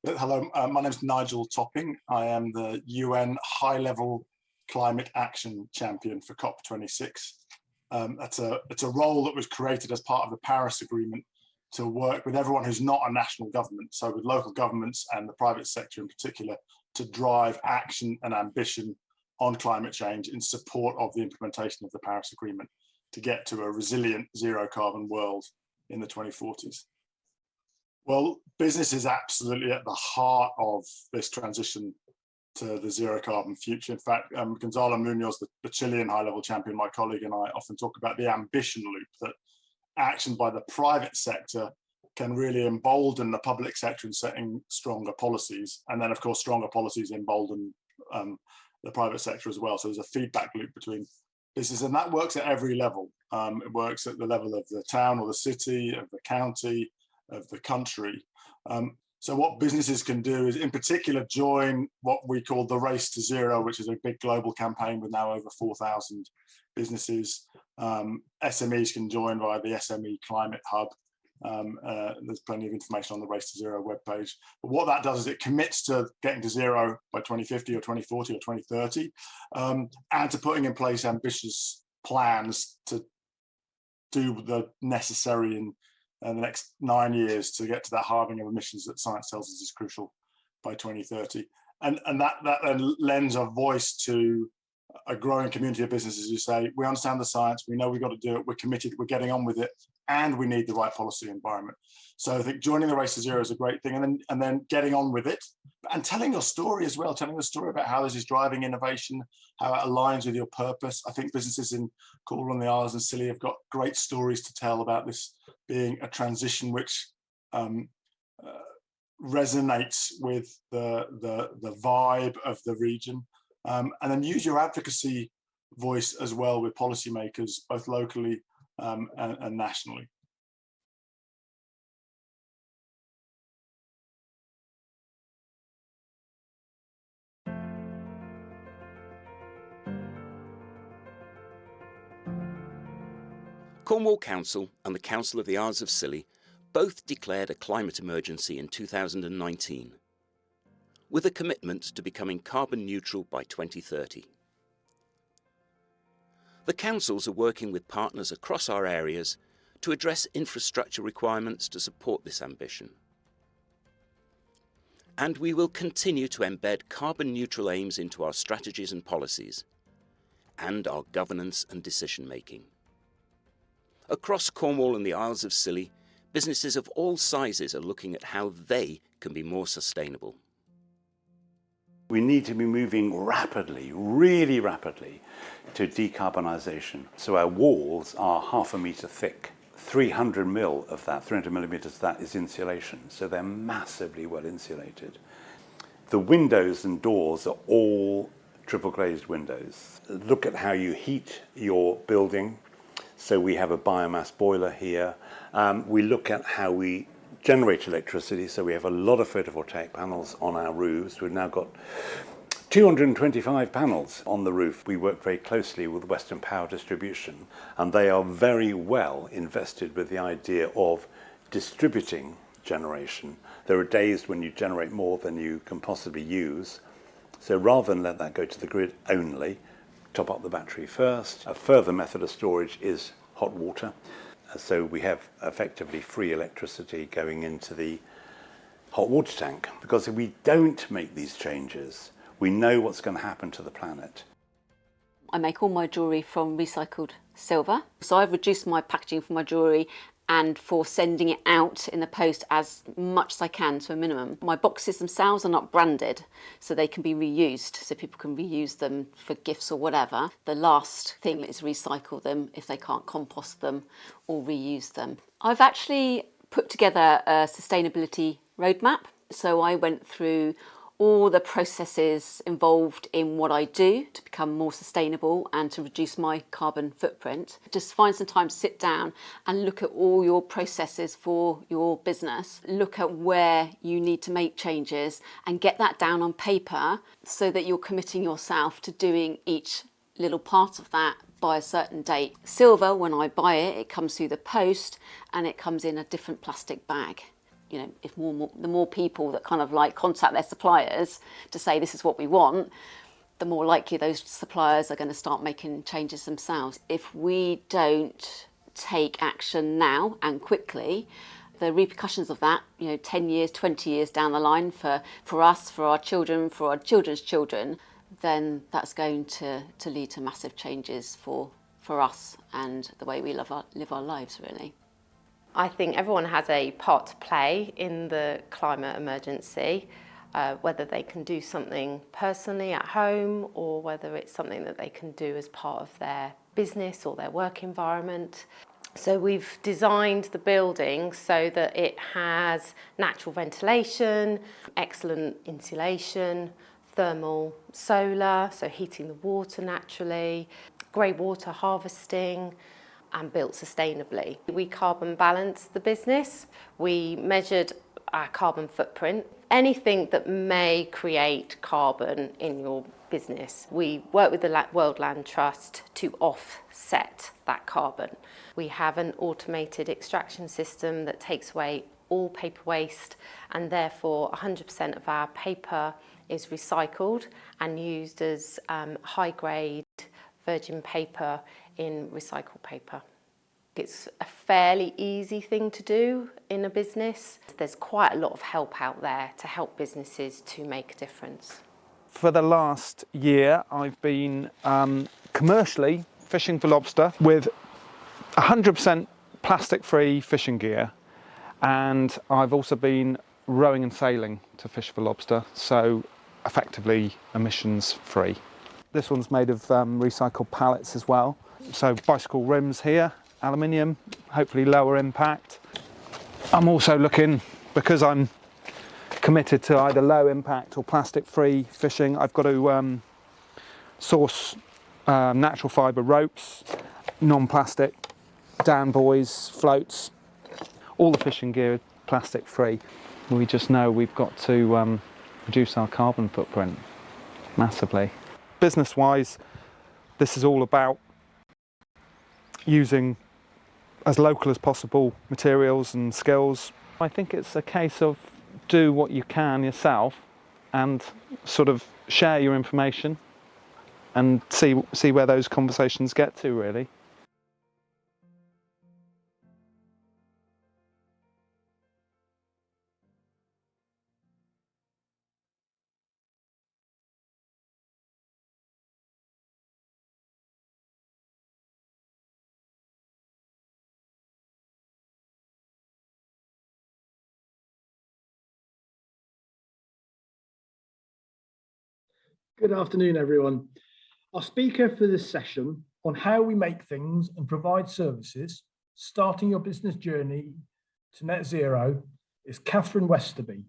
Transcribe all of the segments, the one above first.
Hello, my name is Nigel Topping. I am the UN High-Level Climate Action Champion for COP26. It's a role that was created as part of the Paris Agreement to work with everyone who's not a national government, so with local governments and the private sector in particular, to drive action and ambition on climate change in support of the implementation of the Paris Agreement to get to a resilient zero carbon world in the 2040s. Well, business is absolutely at the heart of this transition to the zero carbon future. In fact, Gonzalo Munoz, the Chilean high-level champion, my colleague, and I often talk about the ambition loop, that action by the private sector can really embolden the public sector in setting stronger policies. And then, of course, stronger policies embolden the private sector as well. So there's a feedback loop between business, and that works at every level. It works at the level of the town or the city, of the county, of the country. So what businesses can do is, in particular, join what we call the Race to Zero, which is a big global campaign with now over 4,000 businesses. SMEs can join via the SME Climate Hub. There's plenty of information on the Race to Zero webpage. But what that does is it commits to getting to zero by 2050 or 2040 or 2030, and to putting in place ambitious plans to do the necessary in the next 9 years to get to that halving of emissions that science tells us is crucial by 2030. And that then lends a voice to a growing community of businesses who say, we understand the science, we know we've got to do it, we're committed, we're getting on with it, and we need the right policy environment. So I think joining the Race to Zero is a great thing, and then getting on with it and telling your story as well, telling the story about how this is driving innovation, how it aligns with your purpose. I think businesses in Cornwall and the Isles and Scilly have got great stories to tell about this being a transition which resonates with the vibe of the region. And then use your advocacy voice as well with policymakers, both locally and nationally. Cornwall Council and the Council of the Isles of Scilly both declared a climate emergency in 2019, with a commitment to becoming carbon neutral by 2030. The councils are working with partners across our areas to address infrastructure requirements to support this ambition. And we will continue to embed carbon neutral aims into our strategies and policies, and our governance and decision making. Across Cornwall and the Isles of Scilly, businesses of all sizes are looking at how they can be more sustainable. We need to be moving rapidly, really rapidly, to decarbonisation. So our walls are 0.5 metre thick. 300 millimetres of that is insulation, so they're massively well insulated. The windows and doors are all triple glazed windows. Look at how you heat your building. So we have a biomass boiler here. We look at how we generate electricity, so we have a lot of photovoltaic panels on our roofs. We've now got 225 panels on the roof. We work very closely with Western Power Distribution, and they are very well invested with the idea of distributing generation. There are days when you generate more than you can possibly use. So rather than let that go to the grid only, top up the battery first. A further method of storage is hot water. So we have effectively free electricity going into the hot water tank, because if we don't make these changes, we know what's going to happen to the planet. I make all my jewellery from recycled silver. So I've reduced my packaging for my jewellery and for sending it out in the post as much as I can to a minimum. My boxes themselves are not branded, so they can be reused, so people can reuse them for gifts or whatever. The last thing is recycle them if they can't compost them or reuse them. I've actually put together a sustainability roadmap. So I went through all the processes involved in what I do to become more sustainable and to reduce my carbon footprint. Just find some time to sit down and look at all your processes for your business, look at where you need to make changes and get that down on paper so that you're committing yourself to doing each little part of that by a certain date. Silver, when I buy it, it comes through the post and it comes in a different plastic bag. you know, if the more people that kind of like contact their suppliers to say this is what we want, the more likely those suppliers are going to start making changes themselves. If we don't take action now and quickly, the repercussions of that, you know, 10 years, 20 years down the line for us, for our children, for our children's children, then that's going to lead to massive changes for us and the way we live our lives, really. I think everyone has a part to play in the climate emergency, whether they can do something personally at home or whether it's something that they can do as part of their business or their work environment. So we've designed the building so that it has natural ventilation, excellent insulation, thermal solar, so heating the water naturally, grey water harvesting, and built sustainably. We carbon balanced the business. We measured our carbon footprint. Anything that may create carbon in your business, we work with the World Land Trust to offset that carbon. We have an automated extraction system that takes away all paper waste, and therefore 100% of our paper is recycled and used as high-grade virgin paper in recycled paper. It's a fairly easy thing to do in a business. There's quite a lot of help out there to help businesses to make a difference. For the last year, I've been commercially fishing for lobster with 100% plastic-free fishing gear, and I've also been rowing and sailing to fish for lobster, so effectively emissions-free. This one's made of recycled pallets as well, so bicycle rims here, aluminium, hopefully lower impact. I'm also looking, because I'm committed to either low impact or plastic free fishing, I've got to source natural fibre ropes, non-plastic, down buoys, floats, all the fishing gear plastic free. We just know we've got to reduce our carbon footprint massively. Business wise, this is all about using as local as possible materials and skills. I think it's a case of do what you can yourself and sort of share your information and see where those conversations get to, really. Good afternoon, everyone. Our speaker for this session on how we make things and provide services, starting your business journey to net zero, is Catherine Westerby,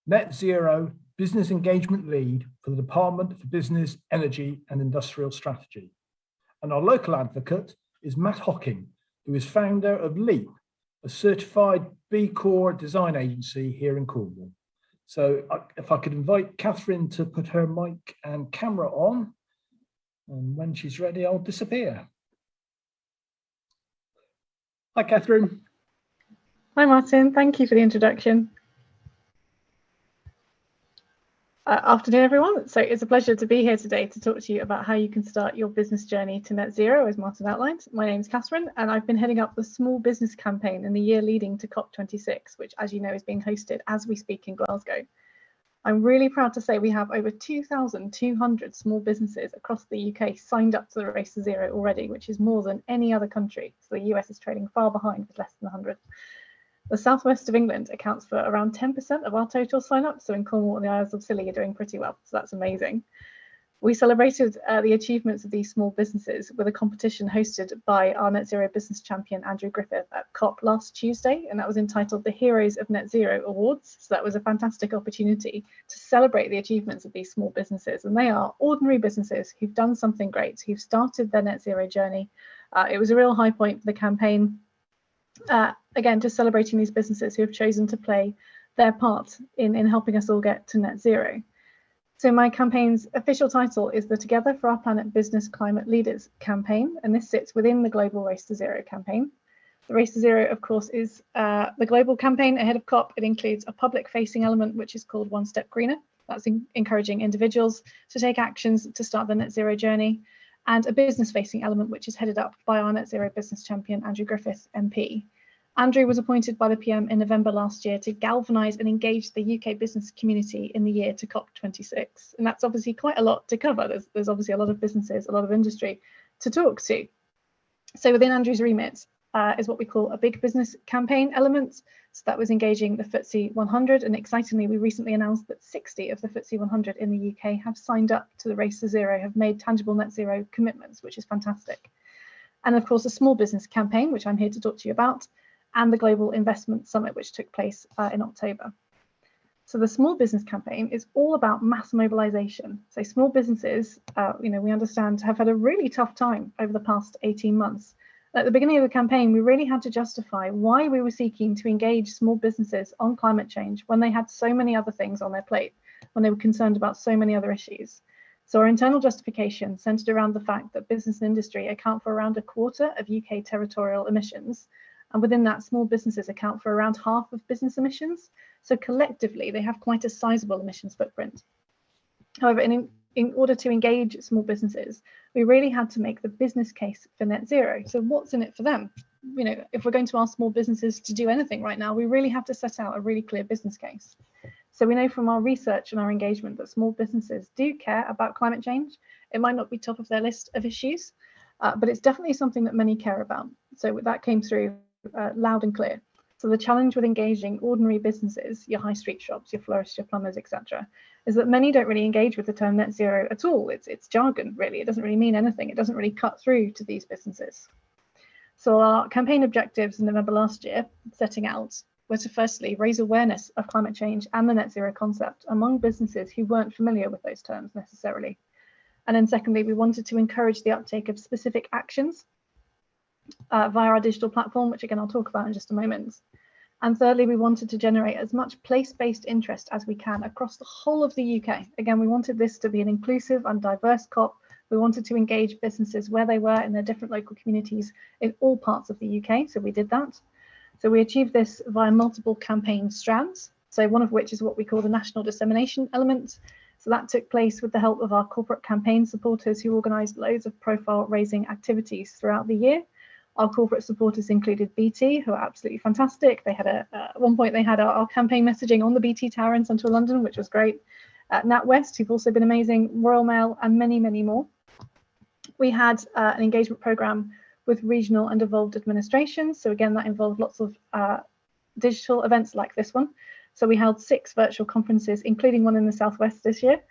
Net Zero Business Engagement Lead for the Department for Business, Energy and Industrial Strategy. And our local advocate is Matt Hocking, who is founder of LEAP, a certified B Corp design agency here in Cornwall. So if I could invite Catherine to put her mic and camera on, and when she's ready, I'll disappear. Hi, Catherine. Hi, Martin. Thank you for the introduction. Afternoon, everyone. So it's a pleasure to be here today to talk to you about how you can start your business journey to net zero, as Martin outlined. My name is Catherine, and I've been heading up the small business campaign in the year leading to COP26, which, as you know, is being hosted as we speak in Glasgow. I'm really proud to say we have over 2,200 small businesses across the UK signed up to the Race to Zero already, which is more than any other country. So the US is trailing far behind with less than 100. The southwest of England accounts for around 10% of our total sign-ups. So in Cornwall and the Isles of Scilly, you're doing pretty well. So that's amazing. We celebrated the achievements of these small businesses with a competition hosted by our Net Zero business champion, Andrew Griffith, at COP last Tuesday. And that was entitled the Heroes of Net Zero Awards. So that was a fantastic opportunity to celebrate the achievements of these small businesses. And they are ordinary businesses who've done something great, who've started their net zero journey. It was a real high point for the campaign. Again, just celebrating these businesses who have chosen to play their part in helping us all get to net zero. So my campaign's official title is the Together for Our Planet Business Climate Leaders campaign, and this sits within the Global Race to Zero campaign. The Race to Zero, of course, is the global campaign ahead of COP. It includes a public-facing element, which is called One Step Greener. That's encouraging individuals to take actions to start the net zero journey, and a business-facing element, which is headed up by our net zero business champion, Andrew Griffith, MP. Andrew was appointed by the PM in November last year to galvanise and engage the UK business community in the year to COP26. And that's obviously quite a lot to cover. There's obviously a lot of businesses, a lot of industry to talk to. So within Andrew's remit is what we call a big business campaign element. So that was engaging the FTSE 100. And excitingly, we recently announced that 60 of the FTSE 100 in the UK have signed up to the Race to Zero, have made tangible net zero commitments, which is fantastic. And of course, a small business campaign, which I'm here to talk to you about, and the Global Investment Summit, which took place in October. So the small business campaign is all about mass mobilization. So small businesses, we understand, have had a really tough time over the past 18 months. At the beginning of the campaign, we really had to justify why we were seeking to engage small businesses on climate change when they had so many other things on their plate, when they were concerned about so many other issues. So our internal justification centered around the fact that business and industry account for around a quarter of UK territorial emissions. And within that, small businesses account for around half of business emissions. So collectively, they have quite a sizable emissions footprint. However, in order to engage small businesses, we really had to make the business case for net zero. So what's in it for them? If we're going to ask small businesses to do anything right now, we really have to set out a really clear business case. So we know from our research and our engagement that small businesses do care about climate change. It might not be top of their list of issues, but it's definitely something that many care about. So that came through loud and clear. So the challenge with engaging ordinary businesses, your high street shops, your florists, your plumbers, etc., is that many don't really engage with the term net zero at all. It's jargon, really. It doesn't really mean anything. It doesn't really cut through to these businesses. So our campaign objectives in November last year, setting out, were to firstly raise awareness of climate change and the net zero concept among businesses who weren't familiar with those terms necessarily. And then secondly, we wanted to encourage the uptake of specific actions via our digital platform, which again, I'll talk about in just a moment. And thirdly, we wanted to generate as much place-based interest as we can across the whole of the UK. Again, we wanted this to be an inclusive and diverse COP. We wanted to engage businesses where they were in their different local communities in all parts of the UK. So we did that. So we achieved this via multiple campaign strands. So one of which is what we call the national dissemination element. So that took place with the help of our corporate campaign supporters who organised loads of profile raising activities throughout the year. Our corporate supporters included BT, who are absolutely fantastic. They had at one point they had our campaign messaging on the BT Tower in central London, which was great. NatWest, who've also been amazing, Royal Mail, and many, many more. We had an engagement programme with regional and devolved administrations. So again, that involved lots of digital events like this one. So we held 6 virtual conferences, including one in the Southwest this year,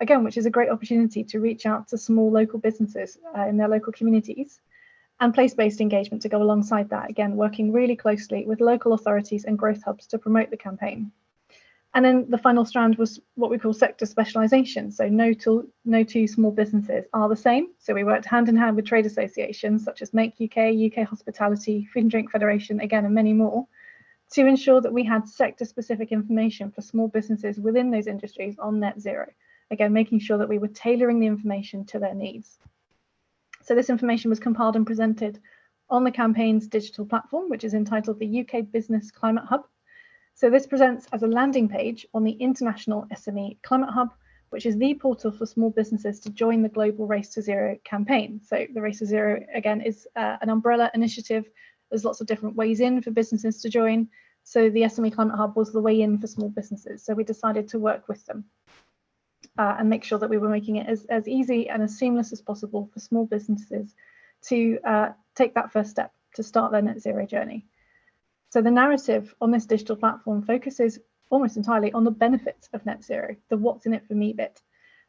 again, which is a great opportunity to reach out to small local businesses in their local communities. And place-based engagement to go alongside that, again, working really closely with local authorities and growth hubs to promote the campaign. And then the final strand was what we call sector specialisation. So no two small businesses are the same. So we worked hand in hand with trade associations such as Make UK, UK Hospitality, Food and Drink Federation, again, and many more, to ensure that we had sector-specific information for small businesses within those industries on net zero. Again, making sure that we were tailoring the information to their needs. So this information was compiled and presented on the campaign's digital platform, which is entitled the UK Business Climate Hub. So this presents as a landing page on the International SME Climate Hub, which is the portal for small businesses to join the global Race to Zero campaign. So the Race to Zero, again, is an umbrella initiative. There's lots of different ways in for businesses to join. So the SME Climate Hub was the way in for small businesses. So we decided to work with them and make sure that we were making it as easy and as seamless as possible for small businesses to take that first step to start their net zero journey. So the narrative on this digital platform focuses almost entirely on the benefits of net zero, the what's in it for me bit.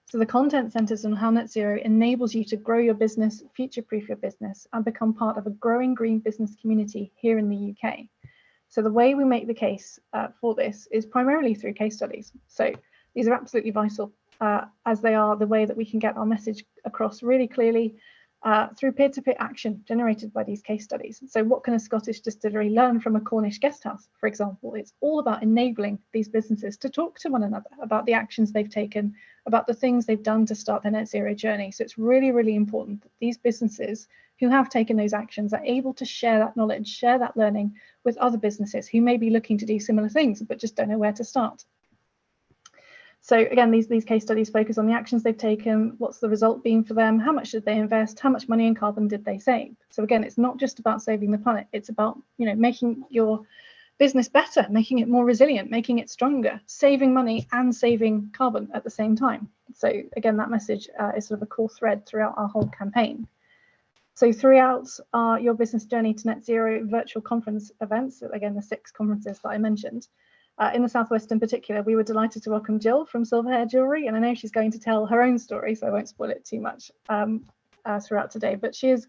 So the content centers on how net zero enables you to grow your business, future-proof your business, and become part of a growing green business community here in the UK. So the way we make the case for this is primarily through case studies. So these are absolutely vital as they are the way that we can get our message across really clearly through peer-to-peer action generated by these case studies. So what can a Scottish distillery learn from a Cornish guesthouse, for example? It's all about enabling these businesses to talk to one another about the actions they've taken, about the things they've done to start their net zero journey. So it's really, really important that these businesses who have taken those actions are able to share that knowledge, share that learning with other businesses who may be looking to do similar things but just don't know where to start. So again, these case studies focus on the actions they've taken, what's the result been for them, how much did they invest, how much money and carbon did they save. So again, it's not just about saving the planet, it's about, you know, making your business better, making it more resilient, making it stronger, saving money and saving carbon at the same time. So again, that message is sort of a core thread throughout our whole campaign. So throughout Your Business Journey to Net Zero virtual conference events, again, the 6 conferences that I mentioned, in the Southwest in particular, we were delighted to welcome Jill from Silverhair Jewellery, and I know she's going to tell her own story, so I won't spoil it too much throughout today, but she is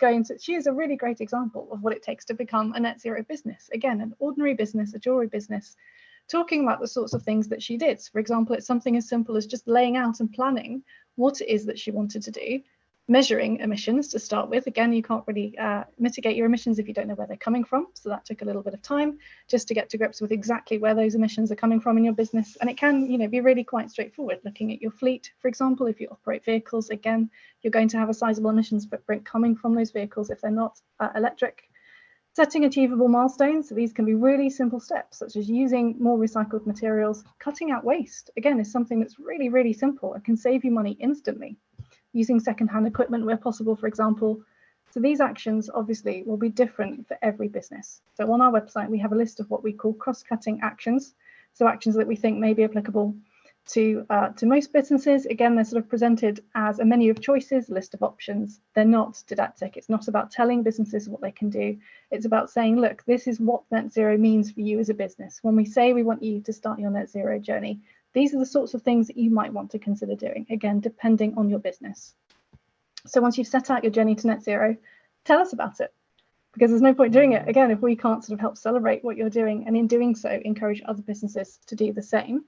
a really great example of what it takes to become a net zero business. Again, an ordinary business, a jewellery business, talking about the sorts of things that she did. For example, it's something as simple as just laying out and planning what it is that she wanted to do, measuring emissions to start with. Again, you can't really mitigate your emissions if you don't know where they're coming from. So that took a little bit of time just to get to grips with exactly where those emissions are coming from in your business. And it can, you know, be really quite straightforward. Looking at your fleet, for example, if you operate vehicles, again, you're going to have a sizable emissions footprint coming from those vehicles if they're not electric. Setting achievable milestones. So these can be really simple steps, such as using more recycled materials. Cutting out waste, again, is something that's really, really simple and can save you money instantly. Using second-hand equipment where possible, for example. So these actions obviously will be different for every business. So on our website, we have a list of what we call cross-cutting actions. So actions that we think may be applicable to most businesses. Again, they're sort of presented as a menu of choices, a list of options. They're not didactic. It's not about telling businesses what they can do. It's about saying, look, this is what net zero means for you as a business. When we say we want you to start your net zero journey, these are the sorts of things that you might want to consider doing, again, depending on your business. So once you've set out your journey to net zero, tell us about it, because there's no point doing it, again, if we can't sort of help celebrate what you're doing, and in doing so, encourage other businesses to do the same.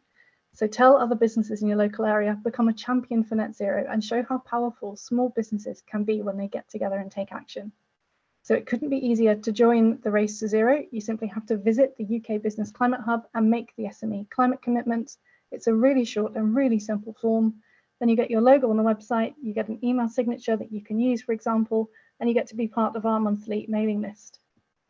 So tell other businesses in your local area, become a champion for net zero, and show how powerful small businesses can be when they get together and take action. So it couldn't be easier to join the race to zero. You simply have to visit the UK Business Climate Hub and make the SME climate commitment. It's a really short and really simple form. Then you get your logo on the website, you get an email signature that you can use, for example, and you get to be part of our monthly mailing list.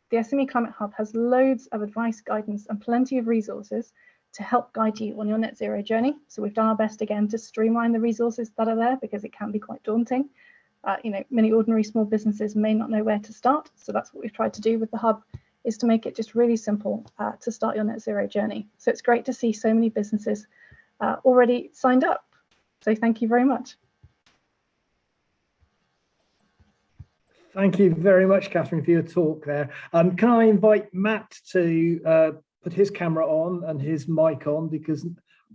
The SME Climate Hub has loads of advice, guidance, and plenty of resources to help guide you on your net zero journey. So we've done our best again to streamline the resources that are there, because it can be quite daunting. You know, many ordinary small businesses may not know where to start. So that's what we've tried to do with the hub, is to make it just really simple to start your net zero journey. So it's great to see so many businesses already signed up. So thank you very much. Thank you very much, Catherine, for your talk there. Can I invite Matt to put his camera on and his mic on, because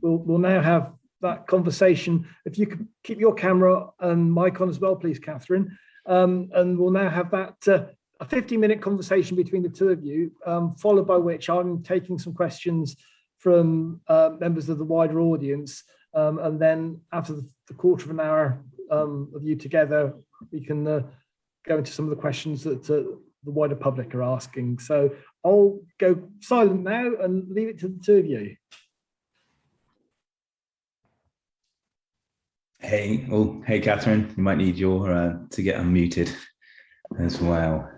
we'll now have that conversation. If you could keep your camera and mic on as well, please, Catherine. And we'll now have that a 15-minute conversation between the two of you, followed by which I'm taking some questions from members of the wider audience. And then after the quarter of an hour of you together, we can go into some of the questions that the wider public are asking. So I'll go silent now and leave it to the two of you. Hey, Catherine, you might need your to get unmuted as well.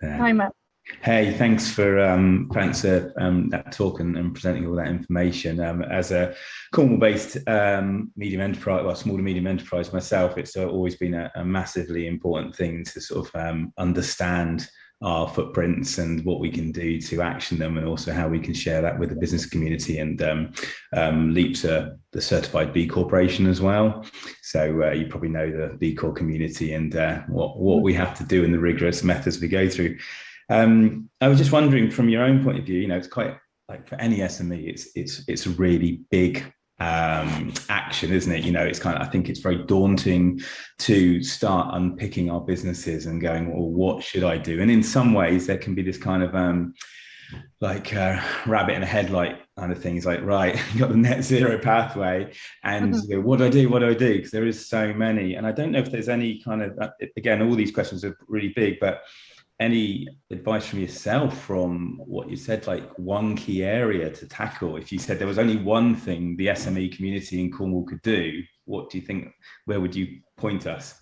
Hi, Matt. Hey, thanks for that talk and presenting all that information. As a Cornwall-based medium enterprise, well, small to medium enterprise myself, it's always been a massively important thing to sort of understand our footprints and what we can do to action them, and also how we can share that with the business community, and leap to the certified B Corporation as well. So you probably know the B Corp community and what we have to do and the rigorous methods we go through. I was just wondering, from your own point of view, you know, it's quite like for any SME, it's a really big action, isn't it? You know, it's kind of, I think it's very daunting to start unpicking our businesses and going, well, what should I do? And in some ways there can be this kind of rabbit in a headlight kind of things, like, right, you got the net zero pathway, and you know, what do I do? Because there is so many. And I don't know if there's any kind of, again, all these questions are really big, but any advice from yourself from what you said, like one key area to tackle? If you said there was only one thing the SME community in Cornwall could do, what do you think, where would you point us?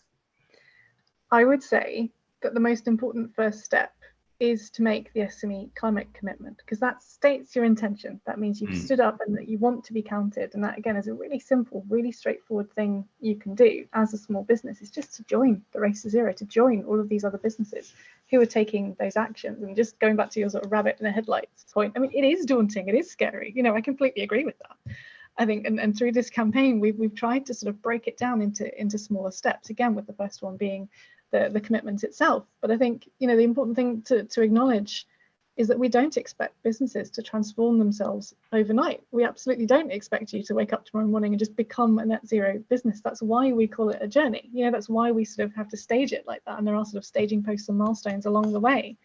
I would say that the most important first step is to make the SME climate commitment, because that states your intention. That means you've stood up and that you want to be counted. And that, again, is a really simple, really straightforward thing you can do as a small business, is just to join the Race to Zero, to join all of these other businesses who are taking those actions. And just going back to your sort of rabbit in the headlights point, I mean, it is daunting, it is scary. You know, I completely agree with that. I think, and through this campaign, we've tried to sort of break it down into smaller steps, again, with the first one being the commitment itself. But I think, you know, the important thing to acknowledge is that we don't expect businesses to transform themselves overnight. We absolutely don't expect you to wake up tomorrow morning and just become a net zero business. That's why we call it a journey. You know, that's why we sort of have to stage it like that. And there are sort of staging posts and milestones along the way.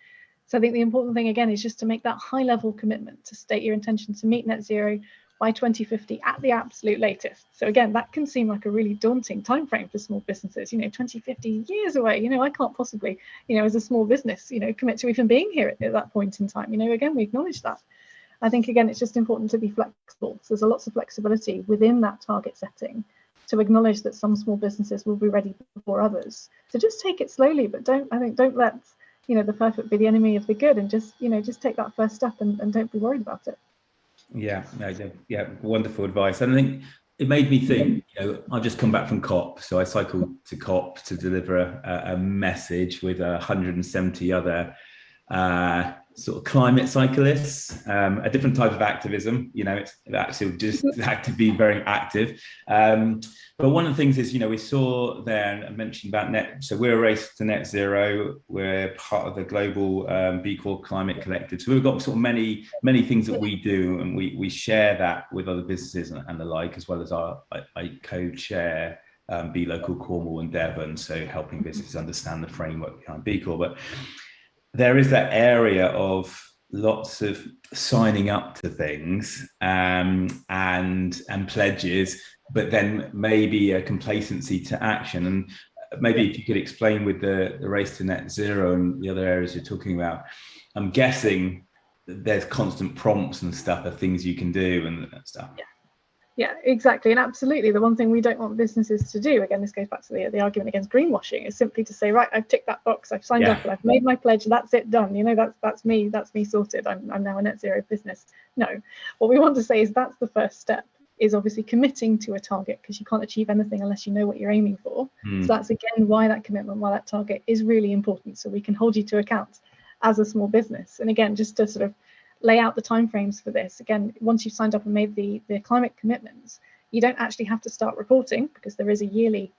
So I think the important thing, again, is just to make that high level commitment to state your intention to meet net zero by 2050 at the absolute latest. So again, that can seem like a really daunting time frame for small businesses. You know, 2050 years away. You know, I can't possibly, you know, as a small business, you know, commit to even being here at that point in time. You know, again, we acknowledge that. I think, again, it's just important to be flexible. So there's lots of flexibility within that target setting to acknowledge that some small businesses will be ready before others. So just take it slowly, but don't let, you know, the perfect be the enemy of the good, and just, you know, just take that first step and don't be worried about it. Yeah, wonderful advice. And I think it made me think, you know, I've just come back from COP. So I cycled to COP to deliver a message with 170 other sort of climate cyclists, a different type of activism. You know, it's actually just to be very active. But one of the things is, you know, we saw there, I mentioned about so we're a Race to Net Zero. We're part of the global B Corp Climate Collective. So we've got sort of many things that we do, and we share that with other businesses and the like, as well as I co-chair Be Local Cornwall and Devon, so helping businesses understand the framework behind B Corp. But there is that area of lots of signing up to things and pledges, but then maybe a complacency to action. And maybe if you could explain with the Race to Net Zero and the other areas you're talking about, I'm guessing there's constant prompts and stuff of things you can do and stuff. Yeah, exactly. And absolutely, the one thing we don't want businesses to do, again, this goes back to the argument against greenwashing, is simply to say, right, I've ticked that box, I've signed up, and I've made my pledge, that's it, done. You know, that's me sorted. I'm now a net zero business. No, what we want to say is that's the first step, is obviously committing to a target, because you can't achieve anything unless you know what you're aiming for. So that's, again, why that commitment, why that target is really important, so we can hold you to account as a small business. And again, just to sort of lay out the timeframes for this. Again, once you've signed up and made the climate commitments, you don't actually have to start reporting, because there is a yearly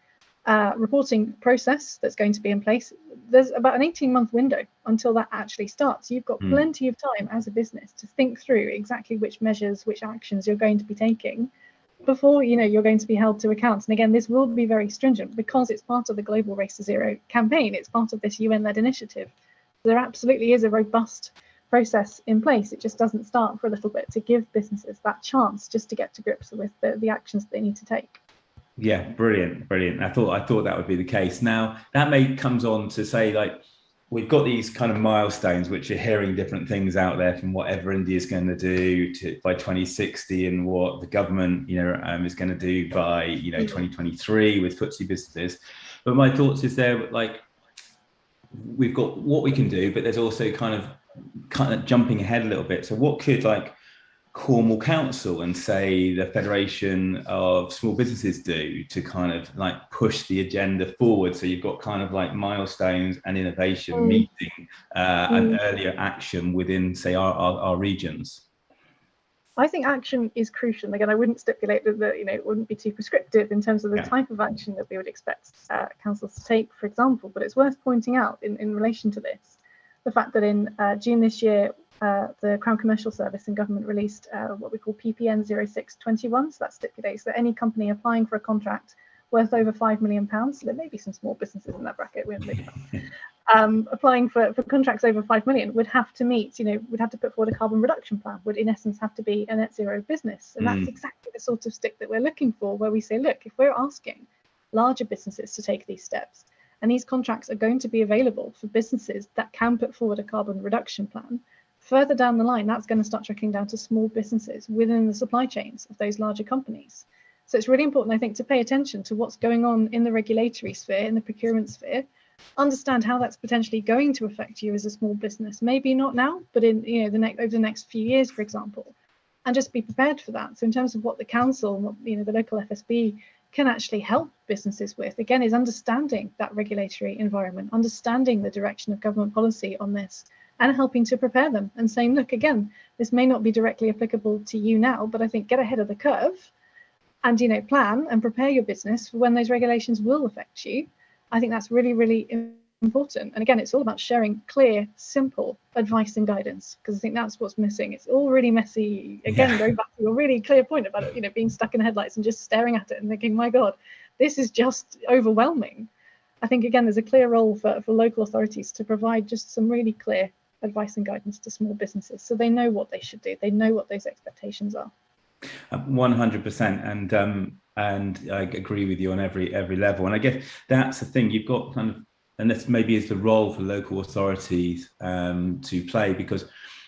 reporting process that's going to be in place. There's about an 18-month window until that actually starts. You've got plenty of time as a business to think through exactly which measures, which actions you're going to be taking before, you know, you're going to be held to account. And again, this will be very stringent because it's part of the Global Race to Zero campaign. It's part of this UN-led initiative. There absolutely is a robust process in place. It just doesn't start for a little bit, to give businesses that chance just to get to grips with the actions they need to take. Yeah, brilliant. I thought that would be the case. Now that comes on to say, like, we've got these kind of milestones which are hearing different things out there, from whatever India is going to do by 2060 and what the government, you know, is going to do by, you know, 2023 with FTSE businesses. But my thoughts is there, like, we've got what we can do, but there's also kind of jumping ahead a little bit. So what could, like, Cornwall Council and say the Federation of Small Businesses do to kind of like push the agenda forward? So you've got kind of like milestones and innovation meeting and earlier action within, say, our regions. I think action is crucial. Again, I wouldn't stipulate that, you know, it wouldn't be too prescriptive in terms of the type of action that we would expect councils to take, for example. But it's worth pointing out in relation to this, the fact that in June this year, the Crown Commercial Service and government released what we call PPN 0621. So that stipulates that any company applying for a contract worth over £5 million, so there may be some small businesses in that bracket, we haven't looked at, applying for contracts over 5 million would have to meet, you know, would have to put forward a carbon reduction plan, would in essence have to be a net zero business. And that's exactly the sort of stick that we're looking for, where we say, look, if we're asking larger businesses to take these steps, and these contracts are going to be available for businesses that can put forward a carbon reduction plan, further down the line, that's going to start trickling down to small businesses within the supply chains of those larger companies. So it's really important, I think, to pay attention to what's going on in the regulatory sphere, in the procurement sphere, understand how that's potentially going to affect you as a small business. Maybe not now, but in over the next few years, for example, and just be prepared for that. So in terms of what the council and what the local FSB can actually help businesses with, again, is understanding that regulatory environment, understanding the direction of government policy on this, and helping to prepare them and saying, look, again, this may not be directly applicable to you now, but I think get ahead of the curve and plan and prepare your business for when those regulations will affect you. I think that's really, really important. And again, it's all about sharing clear, simple advice and guidance, because I think that's what's missing. It's all really messy. Again, going back to your really clear point about it, being stuck in the headlights and just staring at it and thinking, my God, this is just overwhelming. I think, again, there's a clear role for local authorities to provide just some really clear advice and guidance to small businesses so they know what they should do. They know what those expectations are. 100%, and I agree with you on every level. And I guess that's the thing, you've got kind of, and this maybe is the role for local authorities to play, because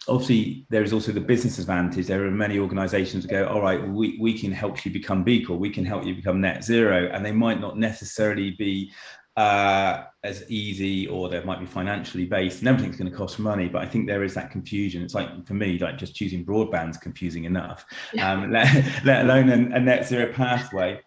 obviously there is also the business advantage. There are many organizations that go, all right, we can help you become B Corp, we can help you become net zero, and they might not necessarily be as easy, or they might be financially based, and everything's going to cost money. But I think there is that confusion. It's like, for me, like just choosing broadband's confusing enough, let alone a net zero pathway.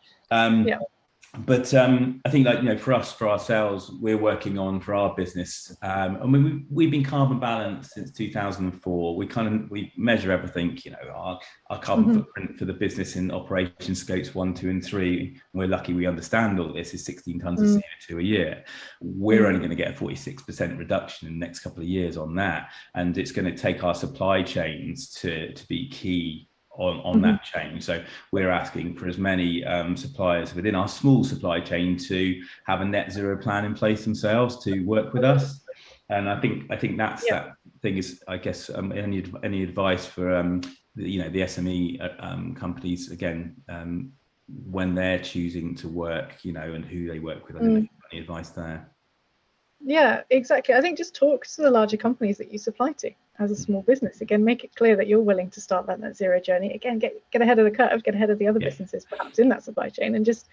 But I think, like, for ourselves, we're working on, for our business, I mean, we've been carbon balanced since 2004. We measure everything, our carbon footprint for the business in operation scopes 1, 2, and 3. We're lucky we understand all this is 16 tons of CO2 a year. We're only going to get a 46% reduction in the next couple of years on that. And it's going to take our supply chains to be key on that change. So we're asking for as many suppliers within our small supply chain to have a net zero plan in place themselves to work with us. And I think that's that thing is, I guess, any advice for the SME companies, again, when they're choosing to work, and who they work with. I don't know if you've got any advice there. Yeah, exactly. I think just talk to the larger companies that you supply to as a small business. Again, make it clear that you're willing to start that net zero journey. Again, get ahead of the curve, get ahead of the other businesses perhaps in that supply chain, and just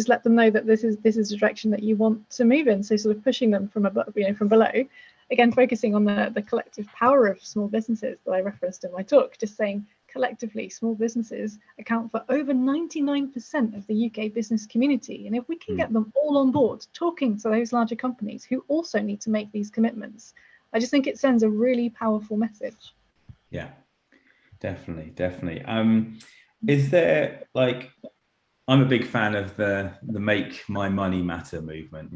let them know that this is the direction that you want to move in. So sort of pushing them from above, from below. Again, focusing on the collective power of small businesses that I referenced in my talk, just saying collectively small businesses account for over 99% of the UK business community. And if we can get them all on board talking to those larger companies who also need to make these commitments, I just think it sends a really powerful message. Yeah, definitely. Is there, like, I'm a big fan of the Make My Money Matter movement,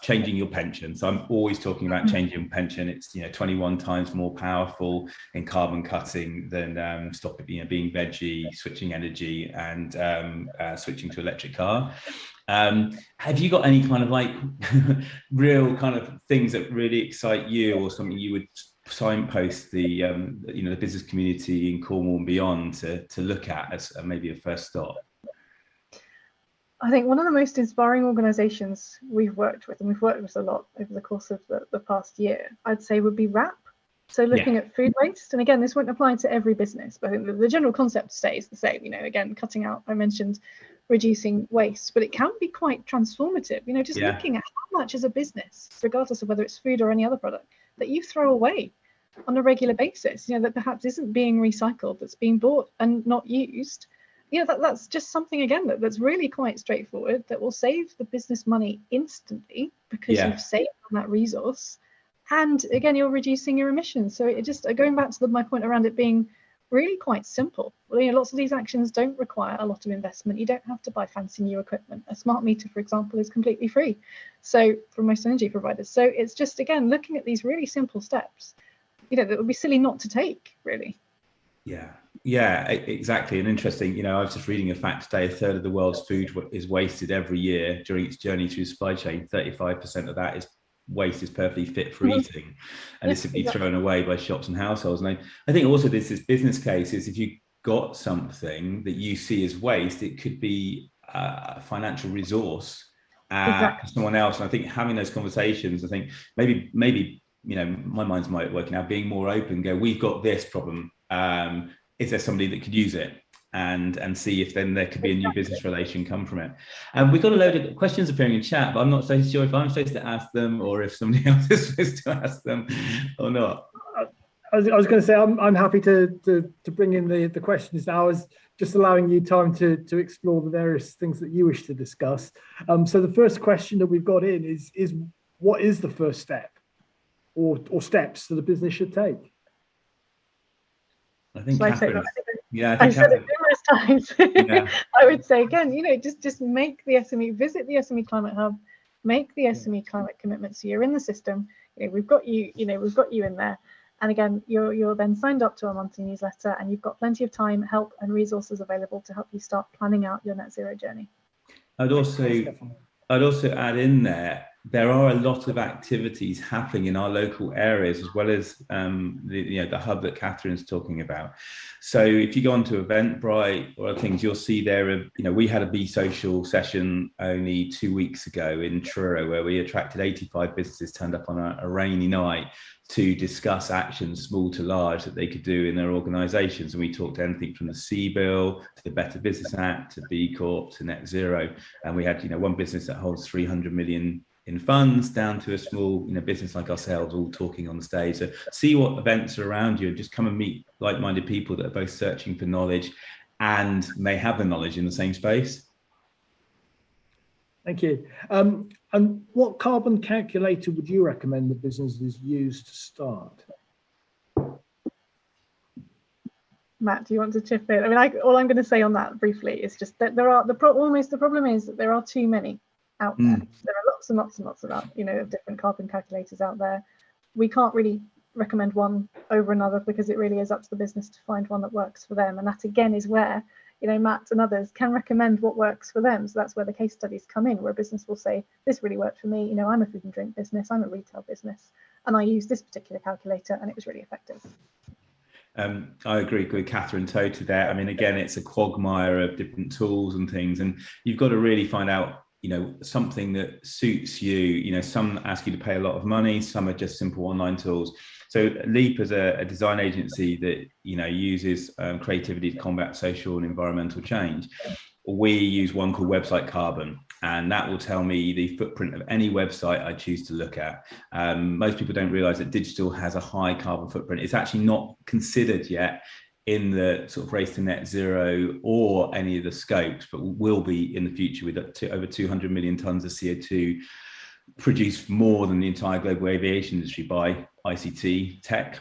changing your pension. So I'm always talking about changing your pension. It's 21 times more powerful in carbon cutting than being veggie, switching energy, and switching to electric car. Have you got any kind of like real kind of things that really excite you, or something you would signpost the the business community in Cornwall and beyond to look at as maybe a first stop? I think one of the most inspiring organisations we've worked with, and we've worked with a lot over the course of the past year, I'd say would be WRAP. So looking at food waste, and again, this won't apply to every business, but I think the general concept stays the same. Again, cutting out, I mentioned reducing waste, but it can be quite transformative. Just looking at how much as a business, regardless of whether it's food or any other product, that you throw away on a regular basis, that perhaps isn't being recycled, that's being bought and not used. That's just something, again, that's really quite straightforward, that will save the business money instantly because you've saved on that resource. And again, you're reducing your emissions. So it just, going back to my point around it being really quite simple. Lots of these actions don't require a lot of investment. You don't have to buy fancy new equipment. A smart meter, for example, is completely free. So for most energy providers. So it's just, again, looking at these really simple steps, that would be silly not to take, really. Yeah, exactly. And interesting, I was just reading a fact today, 1/3 of the world's food is wasted every year during its journey through the supply chain. 35% of that waste is perfectly fit for eating, and it's simply thrown away by shops and households. And I think also this business case is, if you got something that you see as waste, it could be a financial resource for someone else. And I think having those conversations, I think maybe my mind's working out, being more open, we've got this problem. Is there somebody that could use it? and see if then there could be a new business relation come from it. And we've got a load of questions appearing in chat, but I'm not so sure if I'm supposed to ask them or if somebody else is supposed to ask them or not. I was going to say I'm happy to bring in the questions now. I was just allowing you time to explore the various things that you wish to discuss. So the first question that we've got in is what is the first step or steps that a business should take? I think Catherine, I've said it numerous times. Yeah. I would say again, just make the SME, visit the SME Climate Hub, make the SME climate commitment. So you're in the system. We've got you. We've got you in there. And again, you're then signed up to our monthly newsletter, and you've got plenty of time, help, and resources available to help you start planning out your net zero journey. I'd also add in there are a lot of activities happening in our local areas, as well as the hub that Catherine's talking about. So if you go onto Eventbrite or other things, you'll see there, we had a Be Social session only 2 weeks ago in Truro, where we attracted 85 businesses turned up on a rainy night to discuss actions, small to large, that they could do in their organisations. And we talked anything from the C Bill to the Better Business Act to B Corp to Net Zero. And we had, one business that holds 300 million in funds down to a small, business like ourselves, all talking on the stage. So see what events are around you and just come and meet like-minded people that are both searching for knowledge and may have the knowledge in the same space. Thank you. And what carbon calculator would you recommend the businesses use to start? Matt, do you want to chip in? I mean, all I'm going to say on that briefly is just that the problem is that there are too many out there. There are lots and lots and lots of different carbon calculators out there. We can't really recommend one over another because it really is up to the business to find one that works for them. And that again is where Matt and others can recommend what works for them. So that's where the case studies come in, where a business will say, this really worked for me. I'm a food and drink business, I'm a retail business, and I use this particular calculator and it was really effective. I agree with Catherine totally there. I mean, again, it's a quagmire of different tools and things, and you've got to really find out, something that suits you. Some ask you to pay a lot of money, some are just simple online tools. So Leap is a design agency that, uses creativity to combat social and environmental change. We use one called Website Carbon, and that will tell me the footprint of any website I choose to look at. Most people don't realize that digital has a high carbon footprint. It's actually not considered yet in the sort of race to net zero or any of the scopes, but will be in the future with over 200 million tons of CO2 produced, more than the entire global aviation industry by ICT tech.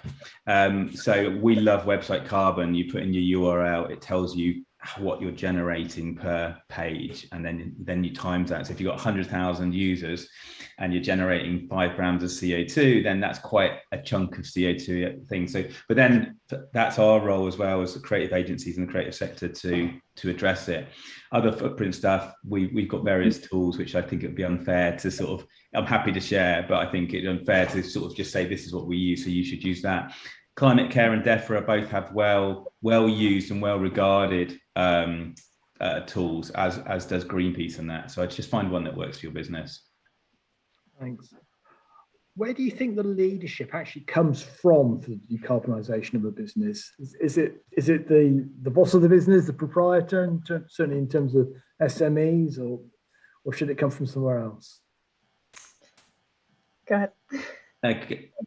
So we love Website Carbon. You put in your URL, it tells you what you're generating per page, and then you times that. So if you've got 100,000 users and you're generating 5 grams of CO2, then that's quite a chunk of CO2 thing. So, but then that's our role as well as the creative agencies and the creative sector to address it. Other footprint stuff, we've got various tools, which I think it would be unfair to sort of, I'm happy to share, but I think it's unfair to sort of just say this is what we use, so you should use that. Climate Care and DEFRA both have well used and well regarded tools, as does Greenpeace and that. So I just find one that works for your business. Thanks. Where do you think the leadership actually comes from for the decarbonisation of a business? Is it the boss of the business, the proprietor, and certainly in terms of SMEs, or should it come from somewhere else? Go ahead.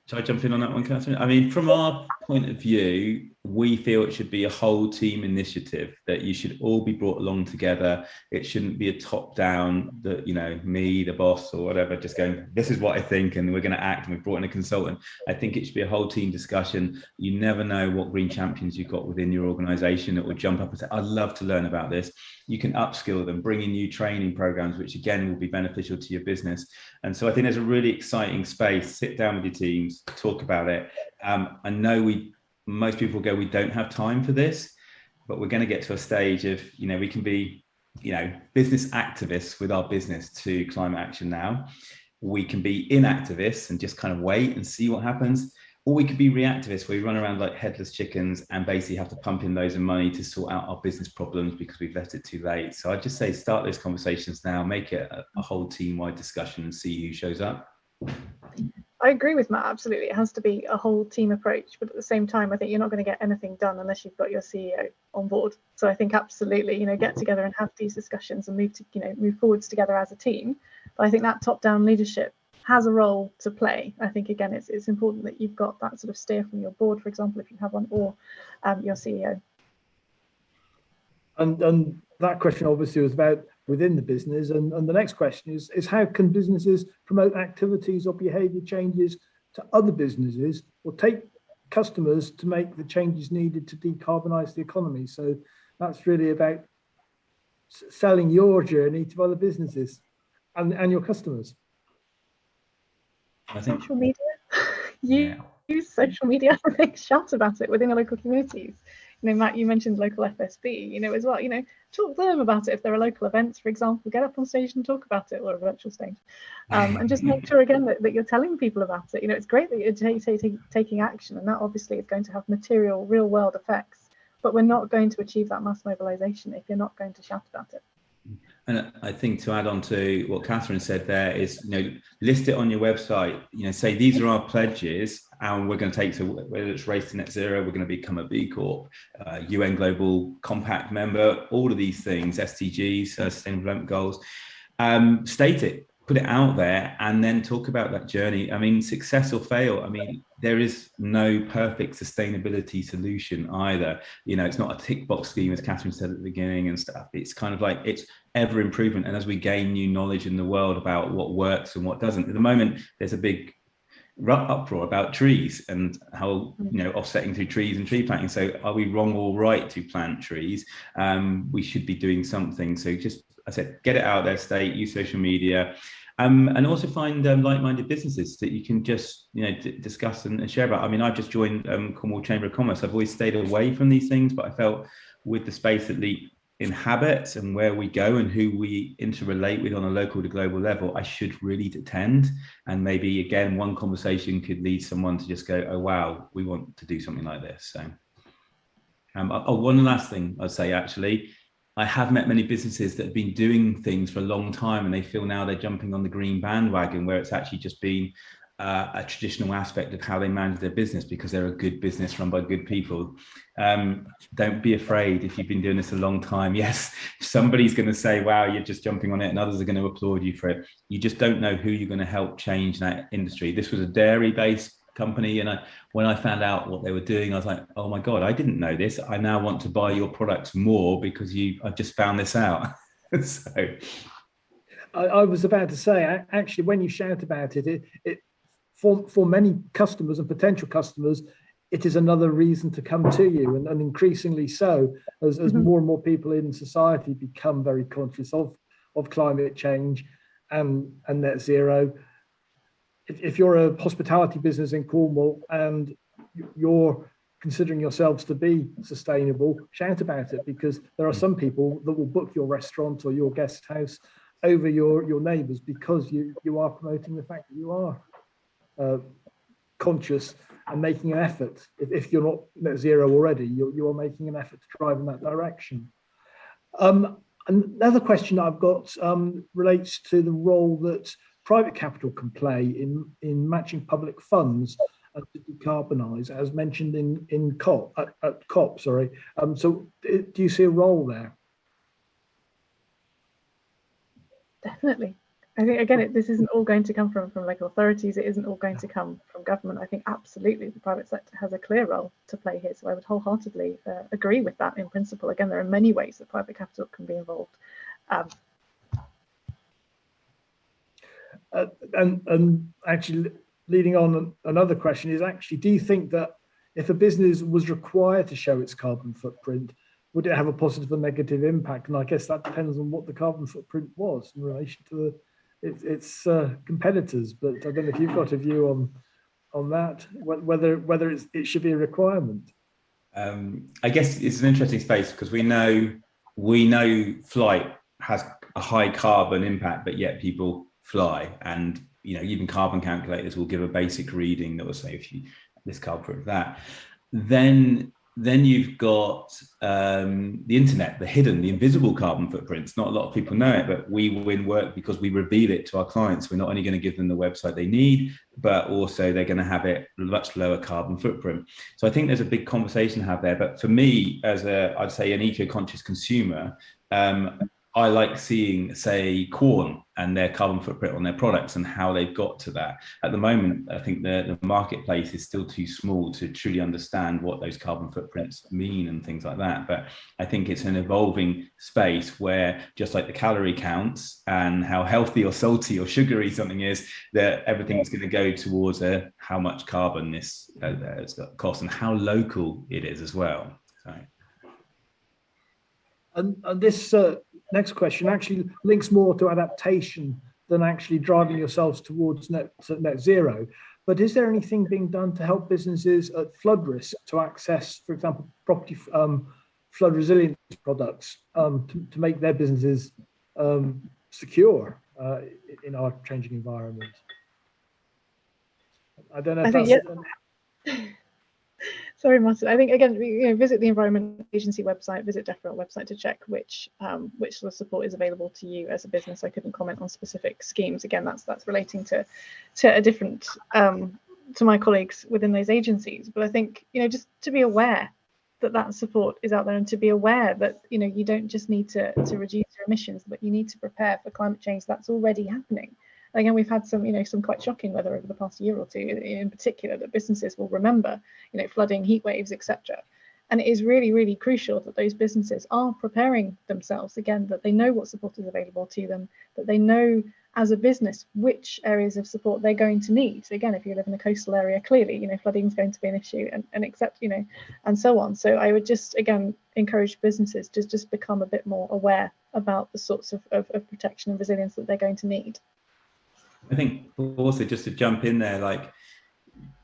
Shall I jump in on that one, Catherine? I mean, from our point of view, we feel it should be a whole team initiative, that you should all be brought along together. It shouldn't be a top down, that, me, the boss or whatever, just going, this is what I think and we're going to act, and we've brought in a consultant. I think it should be a whole team discussion. You never know what green champions you've got within your organization that will jump up and say, I'd love to learn about this. You can upskill them, bring in new training programs, which again will be beneficial to your business. And so I think there's a really exciting space. Sit down with your teams, talk about it. I know most people go, we don't have time for this, but we're going to get to a stage of, we can be, business activists with our business to climate action now. We can be inactivists and just kind of wait and see what happens. Or we could be reactivists, where we run around like headless chickens and basically have to pump in loads of money to sort out our business problems because we've left it too late. So I'd just say start those conversations now, make it a whole team-wide discussion and see who shows up. I agree with Matt, absolutely. It has to be a whole team approach, but at the same time, I think you're not going to get anything done unless you've got your CEO on board. So I think absolutely, get together and have these discussions and move forwards together as a team. But I think that top-down leadership has a role to play. I think, again, it's important that you've got that sort of steer from your board, for example, if you have one, or your CEO. And that question obviously was about within the business. And the next question is how can businesses promote activities or behavior changes to other businesses or take customers to make the changes needed to decarbonize the economy? So that's really about selling your journey to other businesses and your customers. I think social media. Use social media and shout about it within the local communities. Matt, you mentioned local FSB, as well, talk to them about it. If there are local events, for example, get up on stage and talk about it, or a virtual stage. And just make sure, again, that you're telling people about it. It's great that you're taking action, and that obviously is going to have material, real world effects, but we're not going to achieve that mass mobilization if you're not going to shout about it. And I think to add on to what Catherine said there is, list it on your website, say these are our pledges and we're going to take to, whether it's Race to Net Zero, we're going to become a B Corp, UN Global Compact member, all of these things, SDGs, Sustainable Development Goals, state it, put it out there, and then talk about that journey. I mean, success or fail, there is no perfect sustainability solution either. It's not a tick box scheme, as Catherine said at the beginning and stuff. It's kind of like, it's ever improvement. And as we gain new knowledge in the world about what works and what doesn't, at the moment, there's a big uproar about trees and how, offsetting through trees and tree planting. So are we wrong or right to plant trees? We should be doing something. So just, I said, get it out there, use social media. And also find like-minded businesses that you can just discuss and share about. I've just joined Cornwall Chamber of Commerce. I've always stayed away from these things, but I felt with the space that LEAP inhabits and where we go and who we interrelate with on a local to global level, I should really attend. And maybe again, one conversation could lead someone to just go, oh wow, we want to do something like this. So one last thing I'd say, actually, I have met many businesses that have been doing things for a long time and they feel now they're jumping on the green bandwagon, where it's actually just been a traditional aspect of how they manage their business because they're a good business run by good people. Don't be afraid if you've been doing this a long time. Yes, somebody's going to say, wow, you're just jumping on it, and others are going to applaud you for it. You just don't know who you're going to help change that industry. This was a dairy-based company, and when I found out what they were doing, I was like, oh my God, I didn't know this. I now want to buy your products more because I've just found this out. So I was about to say, actually, when you shout about it, for many customers and potential customers, it is another reason to come to you, and increasingly so as more and more people in society become very conscious of climate change and net zero. If you're a hospitality business in Cornwall and you're considering yourselves to be sustainable, shout about it, because there are some people that will book your restaurant or your guest house over your neighbours because you are promoting the fact that you are conscious and making an effort. If you're not net zero already, you are making an effort to drive in that direction. Another question I've got relates to the role that private capital can play in matching public funds to decarbonise, as mentioned in COP. So do you see a role there? Definitely. I think, again, this isn't all going to come from local authorities. It isn't all going to come from government. I think absolutely the private sector has a clear role to play here. So I would wholeheartedly agree with that in principle. Again, there are many ways that private capital can be involved. And actually, leading on, another question is actually, do you think that if a business was required to show its carbon footprint, would it have a positive or negative impact? And I guess that depends on what the carbon footprint was in relation to its competitors. But I don't know if you've got a view on that, whether it should be a requirement. I guess it's an interesting space because we know flight has a high carbon impact, but yet people fly, and even carbon calculators will give a basic reading that will say if you this carbon for that. Then Then you've got the internet, the hidden, the invisible carbon footprints. Not a lot of people know it, but we win work because we reveal it to our clients. We're not only going to give them the website they need, but also they're going to have it much lower carbon footprint. So I think there's a big conversation to have there. But for me, as I'd say an eco-conscious consumer, I like seeing, say, Quorn and their carbon footprint on their products and how they've got to that. At the moment, I think the marketplace is still too small to truly understand what those carbon footprints mean and things like that. But I think it's an evolving space where, just like the calorie counts and how healthy or salty or sugary something is, that everything's going to go towards how much carbon this costs and how local it is as well. So. And this next question actually links more to adaptation than actually driving yourselves towards net zero. But is there anything being done to help businesses at flood risk to access, for example, property flood resilience products to make their businesses secure in our changing environment? I don't know if that's... Sorry, Martin. I think, again, visit the Environment Agency website, visit DEFRA website to check which sort of support is available to you as a business. I couldn't comment on specific schemes. Again, that's relating to a different to my colleagues within those agencies. But I think, just to be aware that support is out there, and to be aware that you don't just need to reduce your emissions, but you need to prepare for climate change that's already happening. Again, we've had some quite shocking weather over the past year or two, in particular, that businesses will remember, flooding, heat waves, etc. And it is really, really crucial that those businesses are preparing themselves, again, that they know what support is available to them, that they know as a business which areas of support they're going to need. So again, if you live in a coastal area, clearly, flooding is going to be an issue, and except, and so on. So I would just, again, encourage businesses to just become a bit more aware about the sorts of protection and resilience that they're going to need. I think also, just to jump in there, like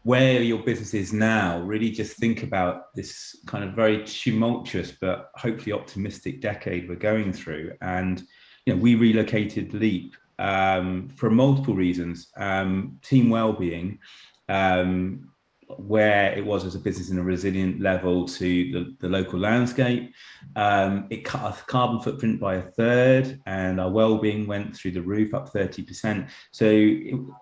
where your business is now, really just think about this kind of very tumultuous but hopefully optimistic decade we're going through. And we relocated Leap for multiple reasons. Team well-being, where it was as a business in a resilient level to the local landscape. It cut our carbon footprint by 1/3, and our well-being went through the roof, up 30%. So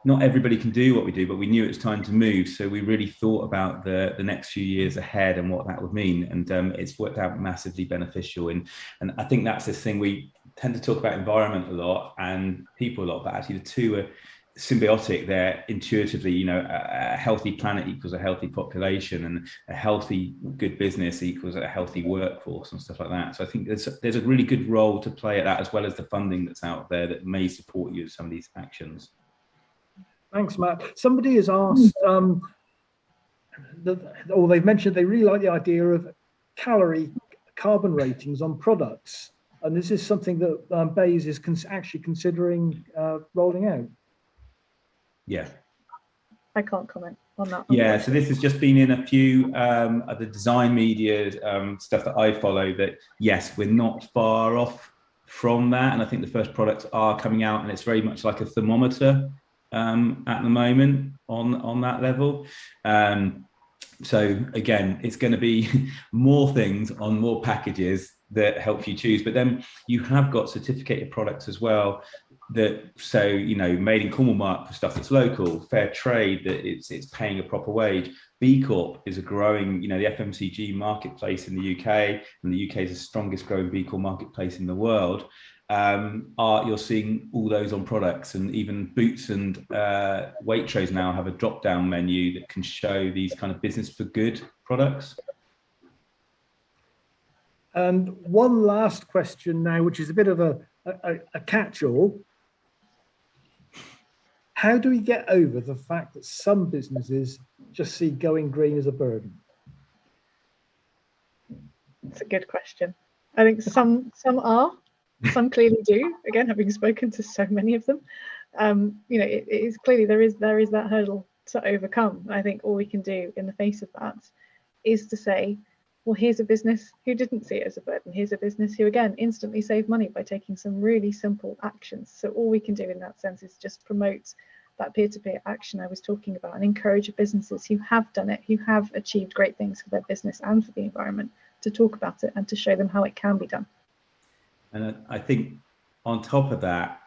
not everybody can do what we do, but we knew it was time to move. So we really thought about the next few years ahead and what that would mean. And it's worked out massively beneficial. And I think that's this thing, we tend to talk about environment a lot and people a lot, but actually the two are symbiotic. They're intuitively, a healthy planet equals a healthy population, and a healthy, good business equals a healthy workforce and stuff like that. So I think there's a really good role to play at that, as well as the funding that's out there that may support you in some of these actions. Thanks, Matt. Somebody has asked, or they've mentioned they really like the idea of carbon ratings on products. And this is something that Bayes is actually considering rolling out. Yeah. I can't comment on that. Yeah, so this has just been in a few of the design media stuff that I follow, that yes, we're not far off from that. And I think the first products are coming out, and it's very much like a thermometer at the moment on that level. So again, it's going to be more things on more packages that help you choose. But then you have got certificated products as well, that, so made in Cornwall mark for stuff that's local, fair trade, that it's paying a proper wage. B Corp is a growing, the FMCG marketplace in the UK, and the UK is the strongest growing B Corp marketplace in the world. You're seeing all those on products, and even Boots and Waitrose now have a drop-down menu that can show these kind of business for good products. And one last question now, which is a bit of a catch-all. How do we get over the fact that some businesses just see going green as a burden? It's a good question. I think some some clearly do. Again, having spoken to so many of them, it is clearly there is that hurdle to overcome. I think all we can do in the face of that is to say, well, here's a business who didn't see it as a burden. Here's a business who, again, instantly saved money by taking some really simple actions. So all we can do in that sense is just promote that peer-to-peer action I was talking about, and encourage businesses who have done it, who have achieved great things for their business and for the environment, to talk about it and to show them how it can be done. And I think on top of that,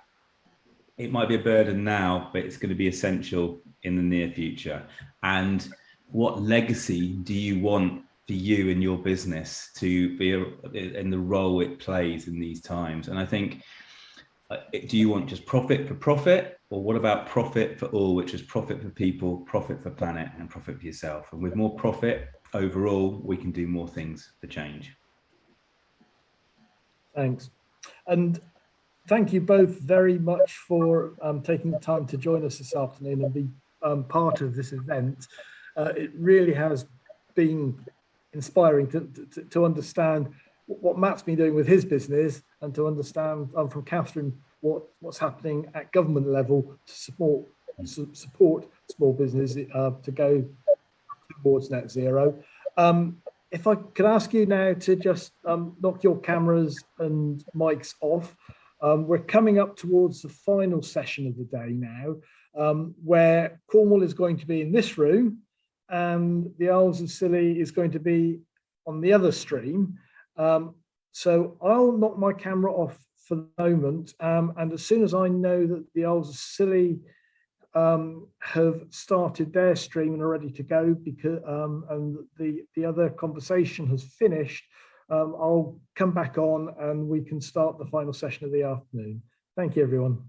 it might be a burden now, but it's going to be essential in the near future. And what legacy do you want for you and your business to be in the role it plays in these times? And I think, do you want just profit for profit, or what about profit for all, which is profit for people, profit for planet, and profit for yourself? And with more profit overall, we can do more things for change. Thanks. And thank you both very much for taking the time to join us this afternoon and be part of this event. It really has been inspiring to understand what Matt's been doing with his business, and to understand from Catherine what's happening at government level to support small business to go towards net zero. If I could ask you now to just knock your cameras and mics off. We're coming up towards the final session of the day now, where Cornwall is going to be in this room and the Isles of Scilly is going to be on the other stream. So I'll knock my camera off for the moment, and as soon as I know that the Isles of Scilly have started their stream and are ready to go, because and the other conversation has finished, I'll come back on and we can start the final session of the afternoon. Thank you, everyone.